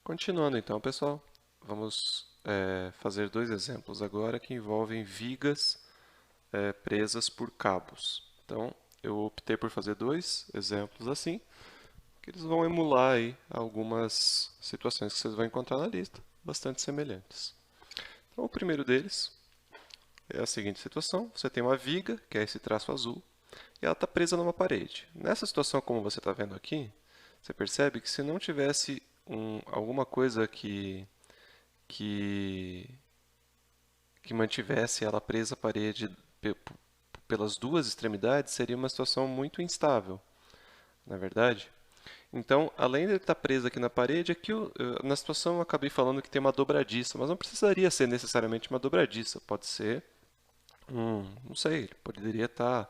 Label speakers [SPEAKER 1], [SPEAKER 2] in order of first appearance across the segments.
[SPEAKER 1] Continuando então, pessoal, vamos fazer dois exemplos agora que envolvem vigas presas por cabos. Então, eu optei por fazer dois exemplos assim, que eles vão emular aí algumas situações que vocês vão encontrar na lista, bastante semelhantes. Então, o primeiro deles é a seguinte situação: você tem uma viga, que é esse traço azul, e ela está presa numa parede. Nessa situação, como você está vendo aqui, você percebe que se não tivesse alguma coisa que, que mantivesse ela presa à parede pelas duas extremidades, seria uma situação muito instável, na é verdade? Então, além de ele estar preso aqui na parede, aqui na situação eu acabei falando que tem uma dobradiça, mas não precisaria ser necessariamente uma dobradiça, pode ser não sei, ele poderia estar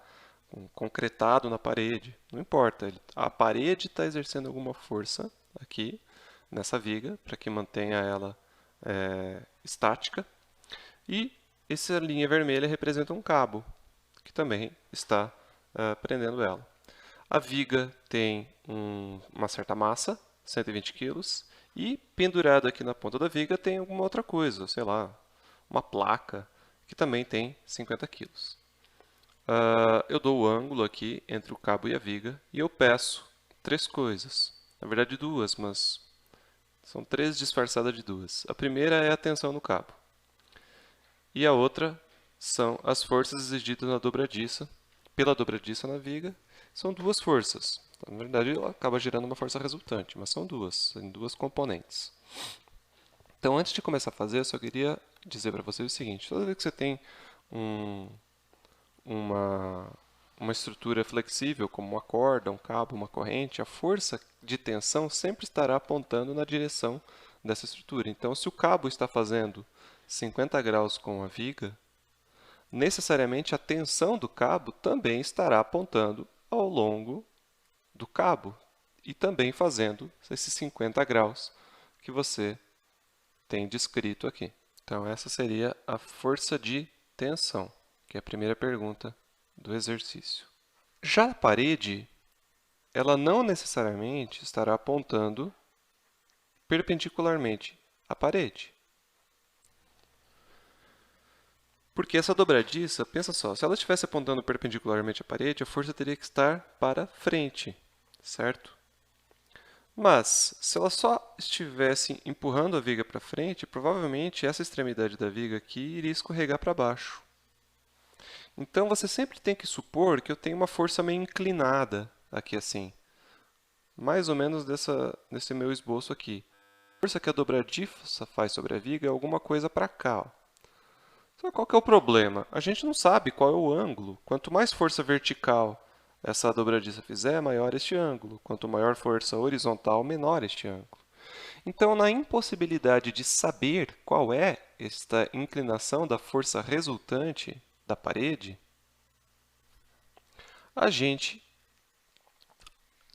[SPEAKER 1] concretado na parede, não importa. A parede está exercendo alguma força aqui nessa viga para que mantenha ela estática. E essa linha vermelha representa um cabo que também está prendendo ela. A viga tem uma certa massa, 120 kg, e pendurado aqui na ponta da viga tem alguma outra coisa, sei lá, uma placa que também tem 50 kg. Eu dou o ângulo aqui entre o cabo e a viga e eu peço três coisas. Na verdade, duas, mas são três disfarçadas de duas. A primeira é a tensão no cabo. E a outra são as forças exigidas na dobradiça, pela dobradiça na viga. São duas forças. Na verdade, ela acaba gerando uma força resultante, mas são duas componentes. Então, antes de começar a fazer, eu só queria dizer para vocês o seguinte: toda vez que você tem um, uma, uma estrutura flexível, como uma corda, um cabo, uma corrente, a força de tensão sempre estará apontando na direção dessa estrutura. Então, se o cabo está fazendo 50 graus com a viga, necessariamente a tensão do cabo também estará apontando ao longo do cabo e também fazendo esses 50 graus que você tem descrito aqui. Então, essa seria a força de tensão, que é a primeira pergunta do exercício. Já a parede, ela não necessariamente estará apontando perpendicularmente à parede. Porque essa dobradiça, pensa só, se ela estivesse apontando perpendicularmente à parede, a força teria que estar para frente, certo? Mas, se ela só estivesse empurrando a viga para frente, provavelmente essa extremidade da viga aqui iria escorregar para baixo. Então, você sempre tem que supor que eu tenho uma força meio inclinada aqui assim. Mais ou menos nesse meu esboço aqui. A força que a dobradiça faz sobre a viga é alguma coisa para cá. Ó. Então, qual que é o problema? A gente não sabe qual é o ângulo. Quanto mais força vertical essa dobradiça fizer, maior este ângulo. Quanto maior força horizontal, menor este ângulo. Então, na impossibilidade de saber qual é esta inclinação da força resultante da parede, a gente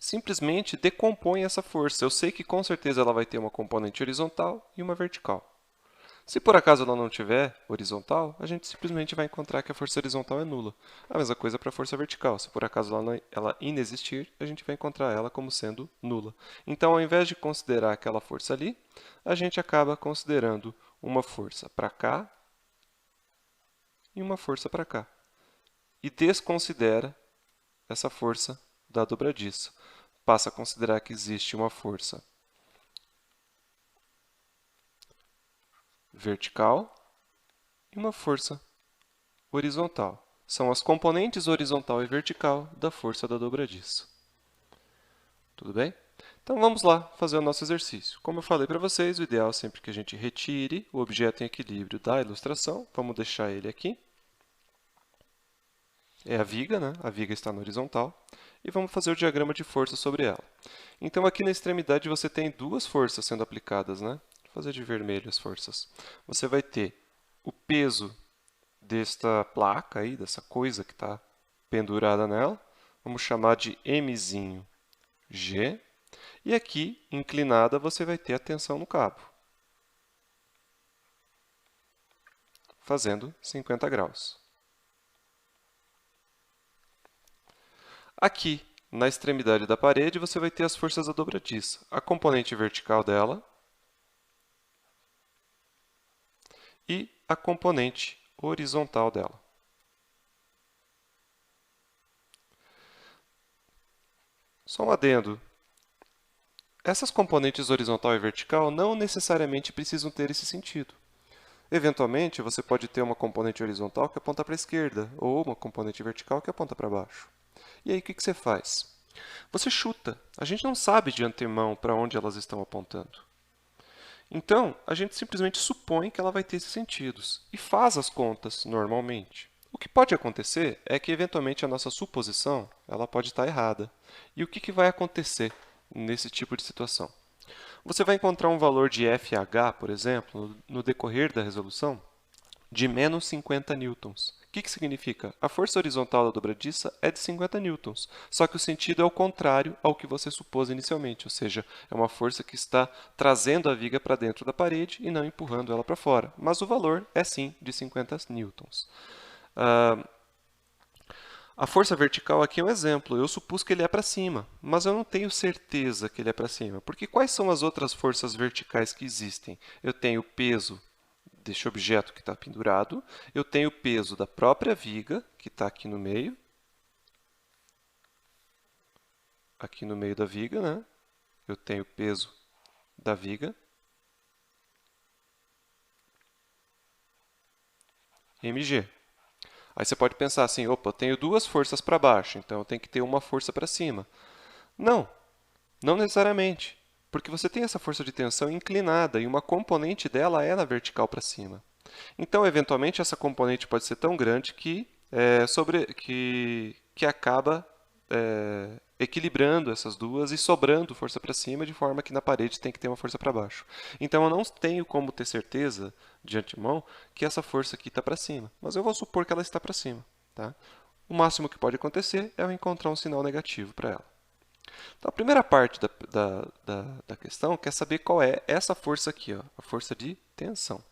[SPEAKER 1] simplesmente decompõe essa força. Eu sei que com certeza ela vai ter uma componente horizontal e uma vertical. Se por acaso ela não tiver horizontal, a gente simplesmente vai encontrar que a força horizontal é nula. A mesma coisa para a força vertical. Se por acaso ela inexistir, a gente vai encontrar ela como sendo nula. Então, ao invés de considerar aquela força ali, a gente acaba considerando uma força para cá e uma força para cá. E desconsidera essa força da dobradiça. Passa a considerar que existe uma força vertical e uma força horizontal. São as componentes horizontal e vertical da força da dobradiça. Tudo bem? Então vamos lá fazer o nosso exercício. Como eu falei para vocês, o ideal é sempre que a gente retire o objeto em equilíbrio da ilustração. Vamos deixar ele aqui. É a viga, né? A viga está na horizontal. E vamos fazer o diagrama de força sobre ela. Então, aqui na extremidade você tem duas forças sendo aplicadas, né? Vou fazer de vermelho as forças. Você vai ter o peso desta placa aí, dessa coisa que está pendurada nela. Vamos chamar de Mzinho G. E aqui, inclinada, você vai ter a tensão no cabo, fazendo 50 graus. Aqui, na extremidade da parede, você vai ter as forças da dobradiça. A componente vertical dela e a componente horizontal dela. Só um adendo. Essas componentes horizontal e vertical não necessariamente precisam ter esse sentido. Eventualmente, você pode ter uma componente horizontal que aponta para a esquerda, ou uma componente vertical que aponta para baixo. E aí, o que você faz? Você chuta. A gente não sabe de antemão para onde elas estão apontando. Então, a gente simplesmente supõe que ela vai ter esses sentidos e faz as contas normalmente. O que pode acontecer é que, eventualmente, a nossa suposição ela pode estar errada. E o que vai acontecer nesse tipo de situação? Você vai encontrar um valor de FH, por exemplo, no decorrer da resolução, de menos 50 newtons. O que significa? A força horizontal da dobradiça é de 50 newtons, só que o sentido é o contrário ao que você supôs inicialmente, ou seja, é uma força que está trazendo a viga para dentro da parede e não empurrando ela para fora. Mas o valor é sim de 50 newtons. A força vertical aqui é um exemplo. Eu supus que ele é para cima, mas eu não tenho certeza que ele é para cima. Porque quais são as outras forças verticais que existem? Eu tenho o peso deste objeto que está pendurado, eu tenho o peso da própria viga, que está aqui no meio da viga, né? Eu tenho o peso da viga, mg. Aí você pode pensar assim, opa, eu tenho duas forças para baixo, então eu tenho que ter uma força para cima. Não, não necessariamente, porque você tem essa força de tensão inclinada e uma componente dela é na vertical para cima. Então, eventualmente, essa componente pode ser tão grande que acaba equilibrando essas duas e sobrando força para cima, de forma que na parede tem que ter uma força para baixo. Então, eu não tenho como ter certeza, de antemão, que essa força aqui está para cima, mas eu vou supor que ela está para cima. Tá? O máximo que pode acontecer é eu encontrar um sinal negativo para ela. Então, a primeira parte da questão quer saber qual é essa força aqui, ó, a força de tensão.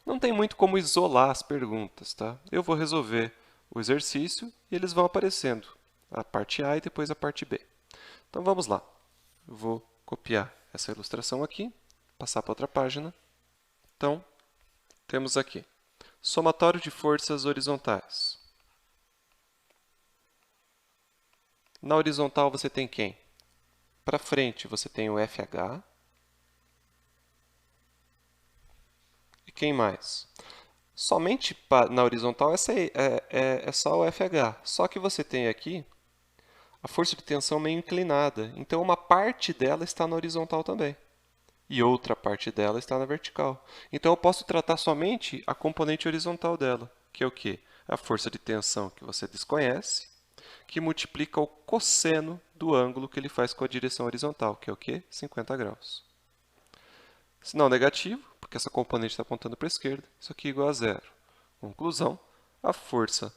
[SPEAKER 1] Não tem muito como isolar as perguntas, tá? Eu vou resolver o exercício e eles vão aparecendo, a parte A e depois a parte B. Então vamos lá. Eu vou copiar essa ilustração aqui, passar para outra página. Então, temos aqui somatório de forças horizontais. Na horizontal você tem quem? Para frente você tem o FH. E quem mais? Somente na horizontal é só o FH. Só que você tem aqui a força de tensão meio inclinada. Então, uma parte dela está na horizontal também. E outra parte dela está na vertical. Então, eu posso tratar somente a componente horizontal dela, que é o quê? A força de tensão que você desconhece, que multiplica o cosseno do ângulo que ele faz com a direção horizontal, que é o quê? 50 graus. Sinal negativo, porque essa componente está apontando para a esquerda, isso aqui é igual a zero. Conclusão, a força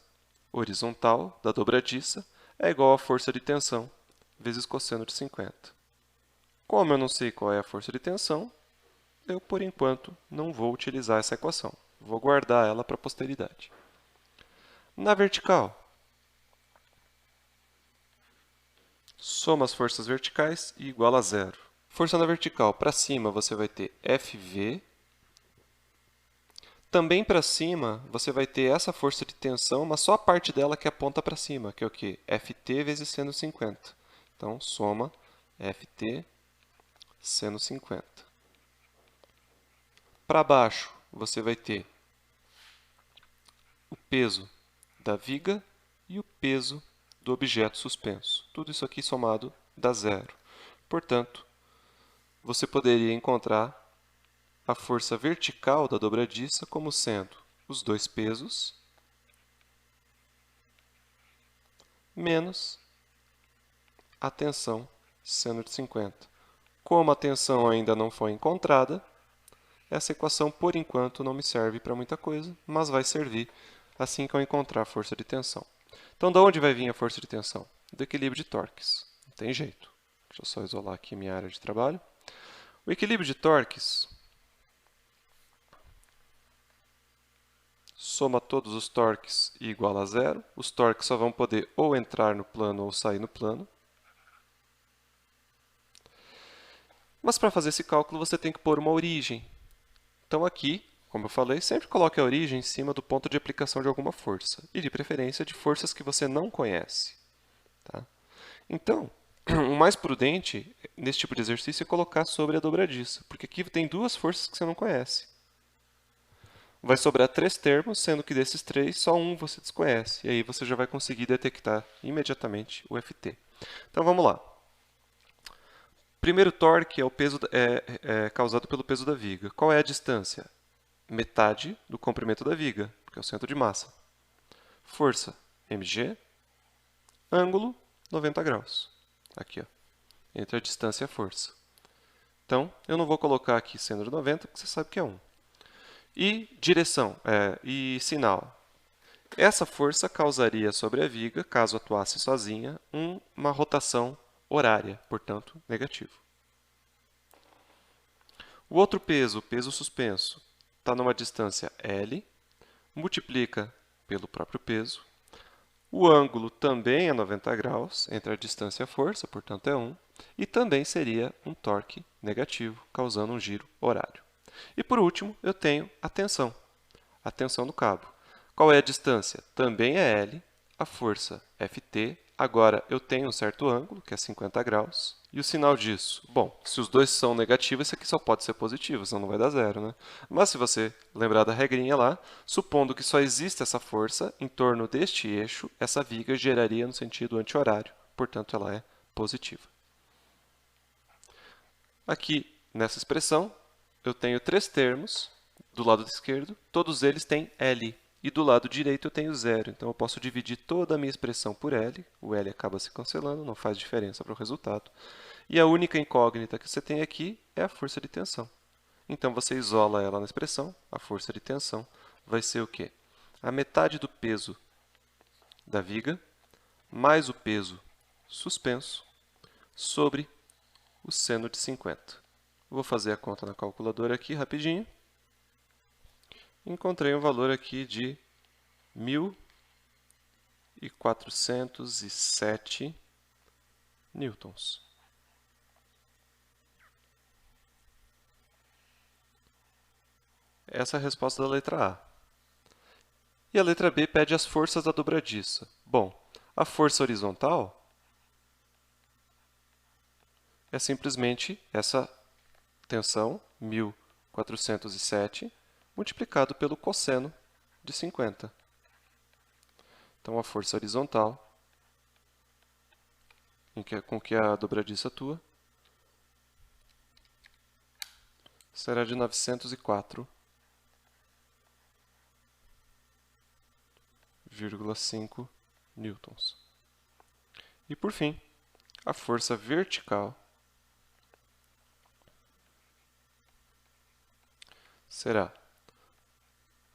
[SPEAKER 1] horizontal da dobradiça é igual à força de tensão vezes cosseno de 50. Como eu não sei qual é a força de tensão, eu, por enquanto, não vou utilizar essa equação. Vou guardar ela para a posteridade. Na vertical, soma as forças verticais e igual a zero. Força na vertical, para cima você vai ter Fv. Também para cima, você vai ter essa força de tensão, mas só a parte dela que aponta para cima, que é o quê? Ft vezes seno 50. Então, soma Ft seno 50. Para baixo, você vai ter o peso da viga e o peso do objeto suspenso. Tudo isso aqui somado dá zero. Portanto, você poderia encontrar a força vertical da dobradiça como sendo os dois pesos menos a tensão seno de 50. Como a tensão ainda não foi encontrada, essa equação, por enquanto, não me serve para muita coisa, mas vai servir assim que eu encontrar a força de tensão. Então, de onde vai vir a força de tensão? Do equilíbrio de torques. Não tem jeito. Deixa eu só isolar aqui minha área de trabalho. O equilíbrio de torques soma todos os torques e iguala a zero. Os torques só vão poder ou entrar no plano ou sair no plano. Mas para fazer esse cálculo, você tem que pôr uma origem. Então aqui, como eu falei, sempre coloque a origem em cima do ponto de aplicação de alguma força, e de preferência de forças que você não conhece. Tá? Então, o mais prudente nesse tipo de exercício é colocar sobre a dobradiça, porque aqui tem duas forças que você não conhece. Vai sobrar 3 termos, sendo que desses 3, só um você desconhece. E aí você já vai conseguir detectar imediatamente o Ft. Então vamos lá. Primeiro torque é o peso causado pelo peso da viga. Qual é a distância? Metade do comprimento da viga, que é o centro de massa. Força, mg. Ângulo, 90 graus. Aqui, ó, entre a distância e a força. Então, eu não vou colocar aqui seno de 90, porque você sabe que é 1. E direção, e sinal. Essa força causaria sobre a viga, caso atuasse sozinha, uma rotação horária, portanto, negativo. O outro peso, o peso suspenso, está numa distância L, multiplica pelo próprio peso. O ângulo também é 90 graus entre a distância e a força, portanto é 1, e também seria um torque negativo, causando um giro horário. E por último, eu tenho a tensão do cabo. Qual é a distância? Também é L, a força Ft. Agora eu tenho um certo ângulo, que é 50 graus. E o sinal disso? Bom, se os dois são negativos, esse aqui só pode ser positivo, senão não vai dar zero, né? Mas se você lembrar da regrinha lá, supondo que só existe essa força em torno deste eixo, essa viga geraria no sentido anti-horário, portanto ela é positiva. Aqui, nessa expressão, eu tenho 3 termos do lado esquerdo, todos eles têm L. E do lado direito eu tenho zero. Então, eu posso dividir toda a minha expressão por L. O L acaba se cancelando, não faz diferença para o resultado. E a única incógnita que você tem aqui é a força de tensão. Então, você isola ela na expressão. A força de tensão vai ser o quê? A metade do peso da viga mais o peso suspenso sobre o seno de 50. Vou fazer a conta na calculadora aqui rapidinho. Encontrei um valor aqui de 1.407 newtons. Essa é a resposta da letra A. E a letra B pede as forças da dobradiça. Bom, a força horizontal é simplesmente essa tensão, 1.407, multiplicado pelo cosseno de 50. Então, a força horizontal com que a dobradiça atua será de 904,5 newtons. E, por fim, a força vertical será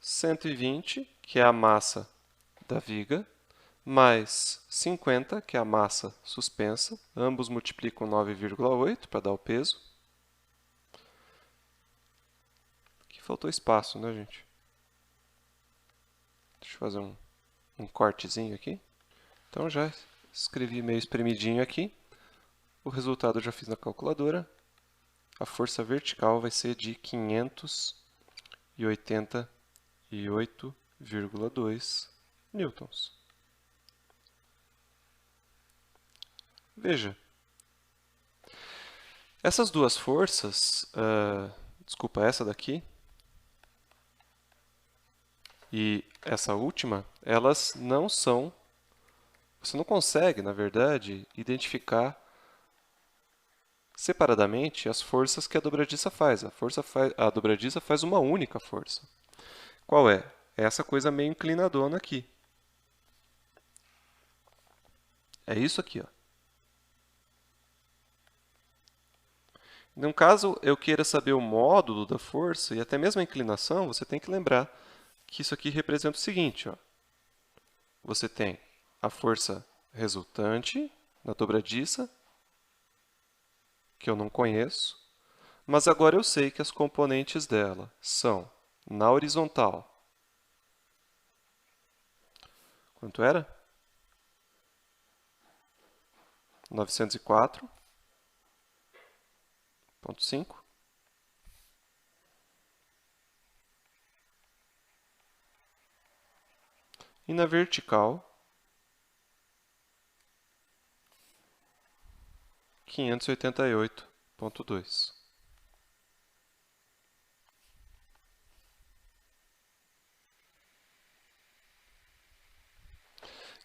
[SPEAKER 1] 120, que é a massa da viga, mais 50, que é a massa suspensa. Ambos multiplicam 9,8 para dar o peso. Aqui faltou espaço, né, gente? Deixa eu fazer um cortezinho aqui. Então, já escrevi meio espremidinho aqui. O resultado eu já fiz na calculadora. A força vertical vai ser de 588,2 newtons. Veja, essas duas forças, desculpa, essa daqui e essa última, elas não são, você não consegue, na verdade, identificar separadamente as forças que a dobradiça faz. A dobradiça faz uma única força. Qual é? É essa coisa meio inclinadona aqui. É isso aqui, ó. Num caso eu queira saber o módulo da força e até mesmo a inclinação, você tem que lembrar que isso aqui representa o seguinte, ó. Você tem a força resultante na dobradiça, que eu não conheço, mas agora eu sei que as componentes dela são, na horizontal, quanto era? 904. 5,5. E na vertical, 588,2.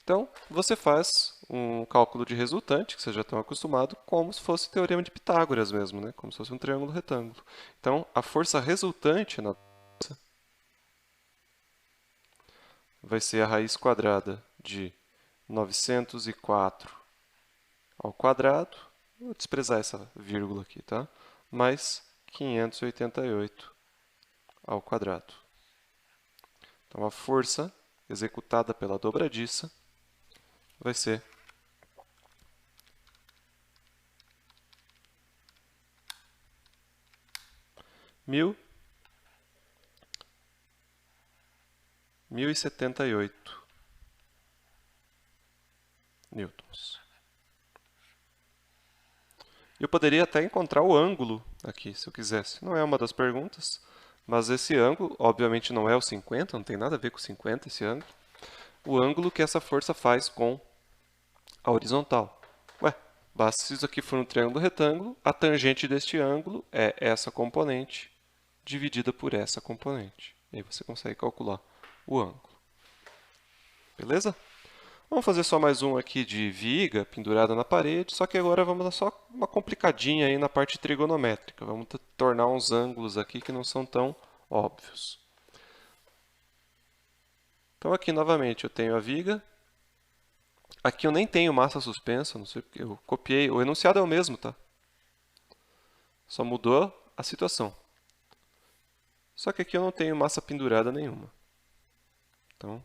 [SPEAKER 1] Então, você faz um cálculo de resultante, que vocês já estão acostumados, como se fosse teorema de Pitágoras mesmo, né? Como se fosse um triângulo retângulo. Então, a força resultante na vai ser a raiz quadrada de 904 ao quadrado, vou desprezar essa vírgula aqui, tá? Mais 588 ao quadrado. Então, a força executada pela dobradiça vai ser 1.078 newtons. Eu poderia até encontrar o ângulo aqui, se eu quisesse. Não é uma das perguntas, mas esse ângulo, obviamente, não é o 50, não tem nada a ver com 50 esse ângulo. O ângulo que essa força faz com a horizontal. Ué, basta se isso aqui for um triângulo retângulo, a tangente deste ângulo é essa componente dividida por essa componente. E aí você consegue calcular o ângulo. Beleza? Vamos fazer só mais um aqui de viga pendurada na parede, só que agora vamos dar só uma complicadinha aí na parte trigonométrica. Vamos tornar uns ângulos aqui que não são tão óbvios. Então aqui novamente eu tenho a viga. Aqui eu nem tenho massa suspensa, não sei porque eu copiei. O enunciado é o mesmo, tá? Só mudou a situação. Só que aqui eu não tenho massa pendurada nenhuma. Então,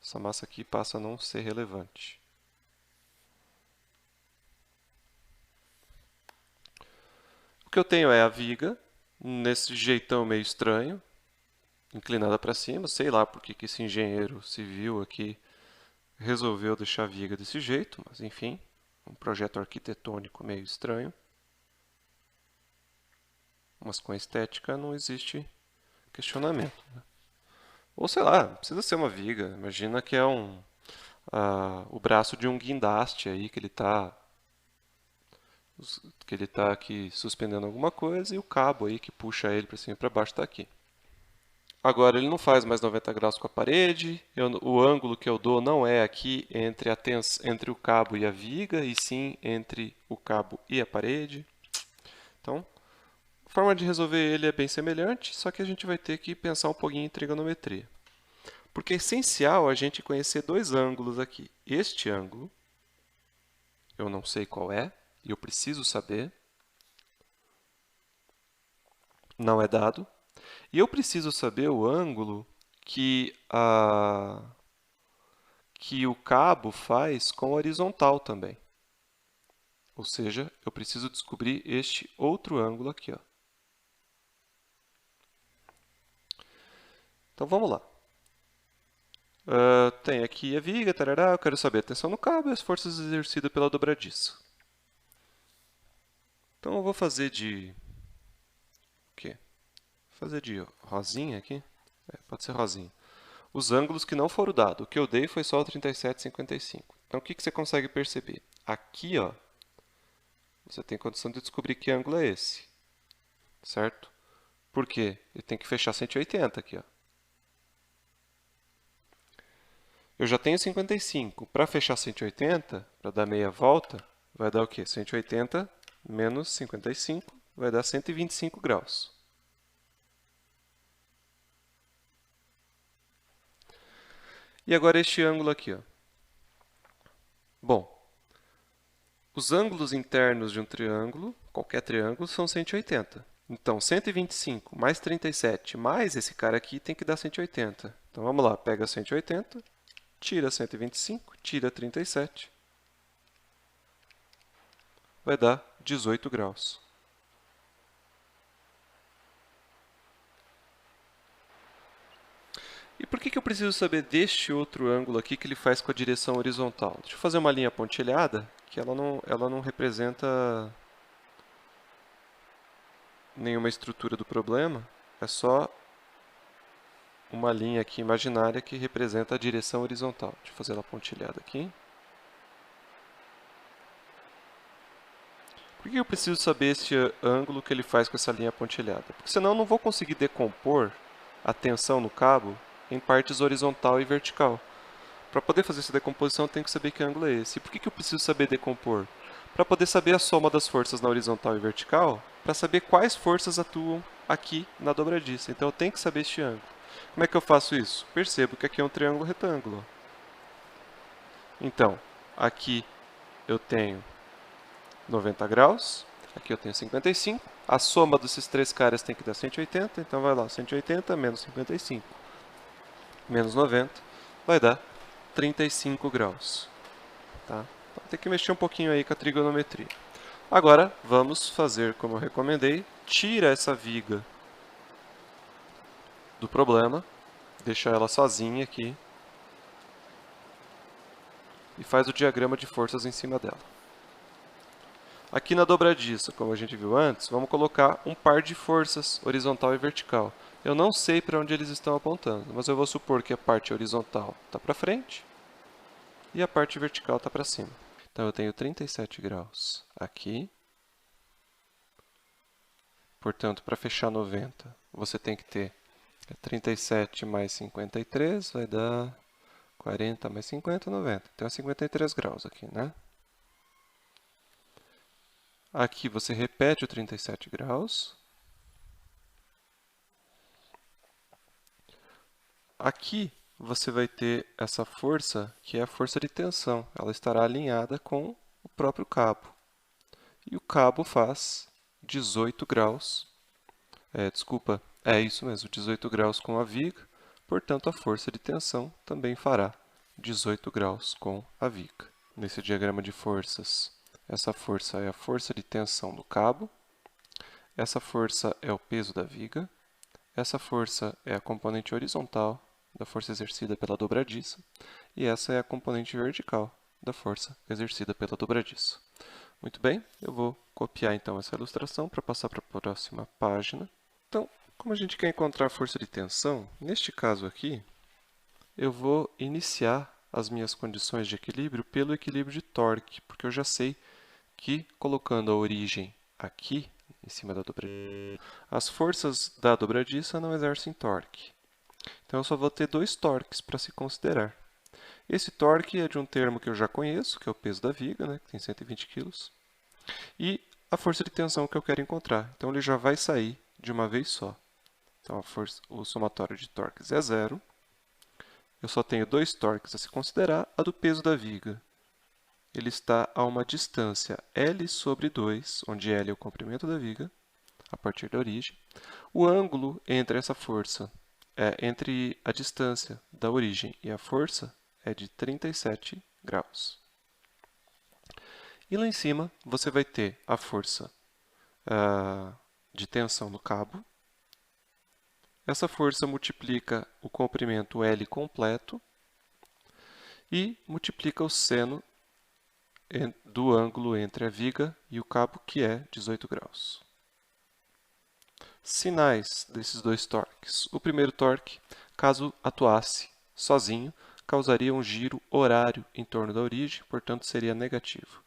[SPEAKER 1] essa massa aqui passa a não ser relevante. O que eu tenho é a viga, nesse jeitão meio estranho, inclinada para cima. Sei lá por que esse engenheiro civil aqui resolveu deixar a viga desse jeito, mas enfim, um projeto arquitetônico meio estranho. Mas com a estética não existe questionamento, né? Ou sei lá, não precisa ser uma viga. Imagina que é o braço de um guindaste aí que ele está aqui suspendendo alguma coisa e o cabo aí que puxa ele para cima e para baixo está aqui. Agora ele não faz mais 90 graus com a parede, o ângulo que eu dou não é aqui entre o cabo e a viga, e sim entre o cabo e a parede. Então, a forma de resolver ele é bem semelhante, só que a gente vai ter que pensar um pouquinho em trigonometria. Porque é essencial a gente conhecer dois ângulos aqui. Este ângulo, eu não sei qual é, e eu preciso saber. Não é dado. E eu preciso saber o ângulo que o cabo faz com a horizontal também. Ou seja, eu preciso descobrir este outro ângulo aqui, ó. Então vamos lá. Tem aqui a viga, tarará, eu quero saber a tensão no cabo e as forças exercidas pela dobradiça. Então eu vou fazer de... o quê? Vou fazer de rosinha aqui. Pode ser rosinha. Os ângulos que não foram dados. O que eu dei foi só o 37,55. Então o que você consegue perceber? Aqui, ó, você tem condição de descobrir que ângulo é esse. Certo? Por quê? Ele tem que fechar 180 aqui, ó. Eu já tenho 55. Para fechar 180, para dar meia volta, vai dar o quê? 180 menos 55 vai dar 125 graus. E agora este ângulo aqui, ó. Bom, os ângulos internos de um triângulo, qualquer triângulo, são 180. Então, 125 mais 37 mais esse cara aqui tem que dar 180. Então, vamos lá. Pega 180, tira 125, tira 37. Vai dar 18 graus. E por que eu preciso saber deste outro ângulo aqui que ele faz com a direção horizontal? Deixa eu fazer uma linha pontilhada, que ela não representa... nenhuma estrutura do problema, é só uma linha aqui imaginária que representa a direção horizontal. Deixa eu fazer ela pontilhada aqui. Por que eu preciso saber esse ângulo que ele faz com essa linha pontilhada? Porque senão eu não vou conseguir decompor a tensão no cabo em partes horizontal e vertical. Para poder fazer essa decomposição, eu tenho que saber que ângulo é esse. E por que eu preciso saber decompor? Para poder saber a soma das forças na horizontal e vertical, para saber quais forças atuam aqui na dobradiça. Então eu tenho que saber este ângulo. Como é que eu faço isso? Percebo que aqui é um triângulo retângulo. Então, aqui eu tenho 90 graus, aqui eu tenho 55. A soma desses três caras tem que dar 180, então vai lá, 180 menos 55 menos 90 vai dar 35 graus. Tá? Então, tem que mexer um pouquinho aí com a trigonometria. Agora, vamos fazer como eu recomendei. Tira essa viga do problema, deixa ela sozinha aqui e faz o diagrama de forças em cima dela. Aqui na dobradiça, como a gente viu antes, vamos colocar um par de forças horizontal e vertical. Eu não sei para onde eles estão apontando, mas eu vou supor que a parte horizontal está para frente e a parte vertical está para cima. Então, eu tenho 37 graus aqui. Portanto, para fechar 90, você tem que ter 37 mais 53, vai dar 40 mais 50, 90. Então, é 53 graus aqui, né? Aqui você repete o 37 graus. Aqui você vai ter essa força, que é a força de tensão. Ela estará alinhada com o próprio cabo. E o cabo faz 18 graus. Desculpa, é isso mesmo, 18 graus com a viga. Portanto, a força de tensão também fará 18 graus com a viga. Nesse diagrama de forças, essa força é a força de tensão do cabo. Essa força é o peso da viga. Essa força é a componente horizontal da força exercida pela dobradiça. E essa é a componente vertical da força exercida pela dobradiça. Muito bem, eu vou copiar então essa ilustração para passar para a próxima página. Então, como a gente quer encontrar a força de tensão, neste caso aqui, eu vou iniciar as minhas condições de equilíbrio pelo equilíbrio de torque, porque eu já sei que, colocando a origem aqui, em cima da dobradiça, as forças da dobradiça não exercem torque. Então, eu só vou ter dois torques para se considerar. Esse torque é de um termo que eu já conheço, que é o peso da viga, né, que tem 120 kg, e a força de tensão que eu quero encontrar. Então, ele já vai sair de uma vez só. Então, o somatório de torques é zero. Eu só tenho dois torques a se considerar, a do peso da viga. Ele está a uma distância L sobre 2, onde L é o comprimento da viga, a partir da origem. O ângulo entre essa força, entre a distância da origem e a força, é de 37 graus. E lá em cima, você vai ter a força de tensão no cabo. Essa força multiplica o comprimento L completo e multiplica o seno do ângulo entre a viga e o cabo, que é 18 graus. Sinais desses dois torques. O primeiro torque, caso atuasse sozinho, causaria um giro horário em torno da origem, portanto seria negativo.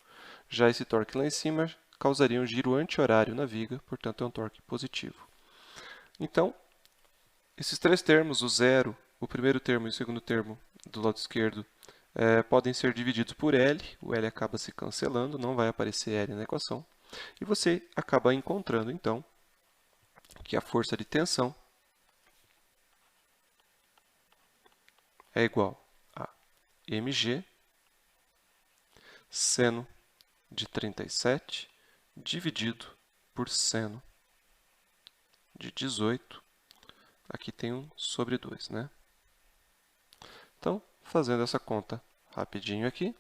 [SPEAKER 1] Já esse torque lá em cima causaria um giro anti-horário na viga, portanto é um torque positivo. Então, esses três termos, o zero, o primeiro termo e o segundo termo do lado esquerdo, podem ser divididos por L. O L acaba se cancelando, não vai aparecer L na equação. E você acaba encontrando, então, que a força de tensão é igual a mg seno de 37 dividido por seno de 18. Aqui tem 1 sobre 2, né? Então, fazendo essa conta rapidinho aqui,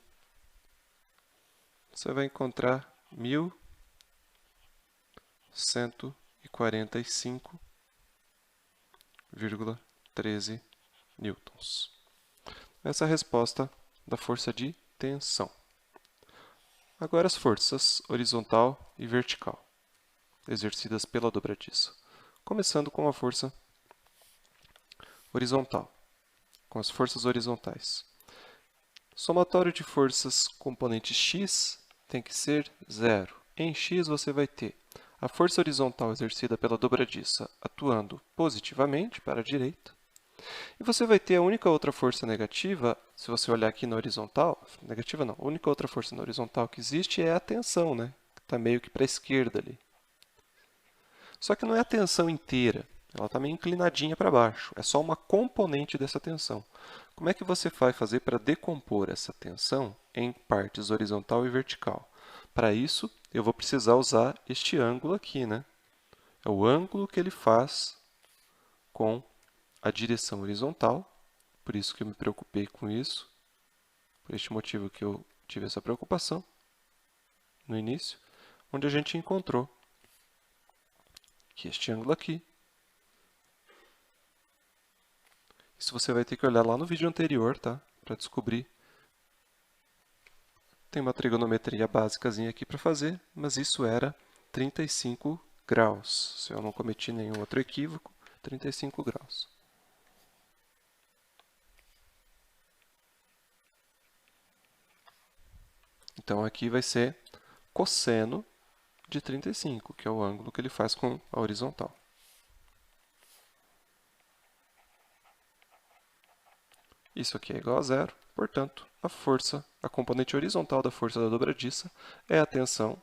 [SPEAKER 1] você vai encontrar 1.145,13 newtons. Essa é a resposta da força de tensão. Agora as forças horizontal e vertical. exercidas pela dobradiça. Começando com a força horizontal, com as forças horizontais. Somatório de forças componente x tem que ser 0. Em x você vai ter a força horizontal exercida pela dobradiça atuando positivamente para a direita. E você vai ter a única outra força negativa, se você olhar aqui na horizontal, negativa não, a única outra força na horizontal que existe é a tensão, né? Que está meio que para a esquerda ali. Só que não é a tensão inteira, ela está meio inclinadinha para baixo, é só uma componente dessa tensão. Como é que você vai fazer para decompor essa tensão em partes horizontal e vertical? Para isso, eu vou precisar usar este ângulo aqui, né? É o ângulo que ele faz com a direção horizontal, por isso que eu me preocupei com isso, por este motivo que eu tive essa preocupação no início, onde a gente encontrou que este ângulo aqui. Isso você vai ter que olhar lá no vídeo anterior, tá? Para descobrir. Tem uma trigonometria básicazinha aqui para fazer, mas isso era 35 graus. Se eu não cometi nenhum outro equívoco, 35 graus. Então, aqui vai ser cosseno de 35, que é o ângulo que ele faz com a horizontal. Isso aqui é igual a zero, portanto, a componente horizontal da força da dobradiça é a tensão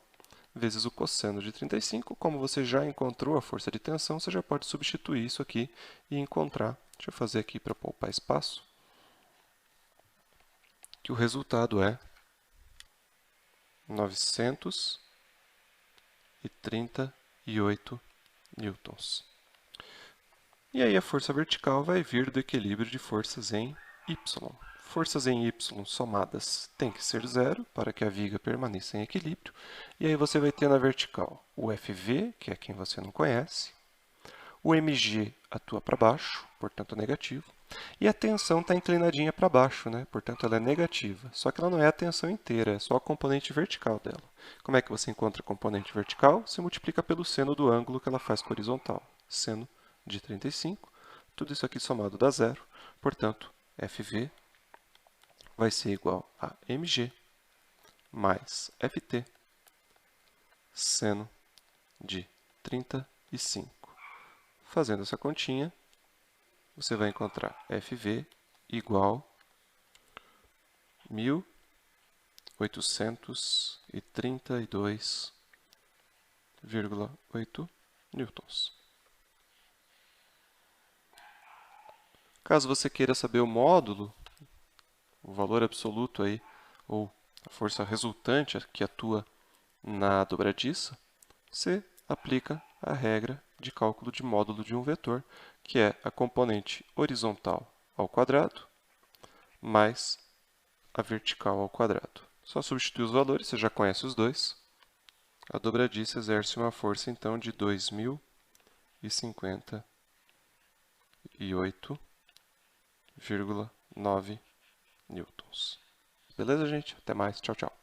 [SPEAKER 1] vezes o cosseno de 35. Como você já encontrou a força de tensão, você já pode substituir isso aqui e encontrar. Deixa eu fazer aqui para poupar espaço. Que o resultado é 938 newtons. E aí a força vertical vai vir do equilíbrio de forças em y. Forças em y somadas tem que ser zero para que a viga permaneça em equilíbrio. E aí você vai ter na vertical o FV, que é quem você não conhece. O mg atua para baixo, portanto negativo. E a tensão está inclinadinha para baixo, né? Portanto ela é negativa. Só que ela não é a tensão inteira, é só a componente vertical dela. Como é que você encontra a componente vertical? Você multiplica pelo seno do ângulo que ela faz com a horizontal. Seno de 35. Tudo isso aqui somado dá zero. Portanto, FV vai ser igual a mg mais Ft seno de 35. Fazendo essa continha, você vai encontrar FV igual 1832,8 newtons. Caso você queira saber o módulo, o valor absoluto aí, ou a força resultante que atua na dobradiça, você aplica a regra de cálculo de módulo de um vetor, que é a componente horizontal ao quadrado mais a vertical ao quadrado. Só substituir os valores, você já conhece os dois. A dobradiça exerce uma força, então, de 2058,9 newtons. Beleza, gente? Até mais. Tchau, tchau.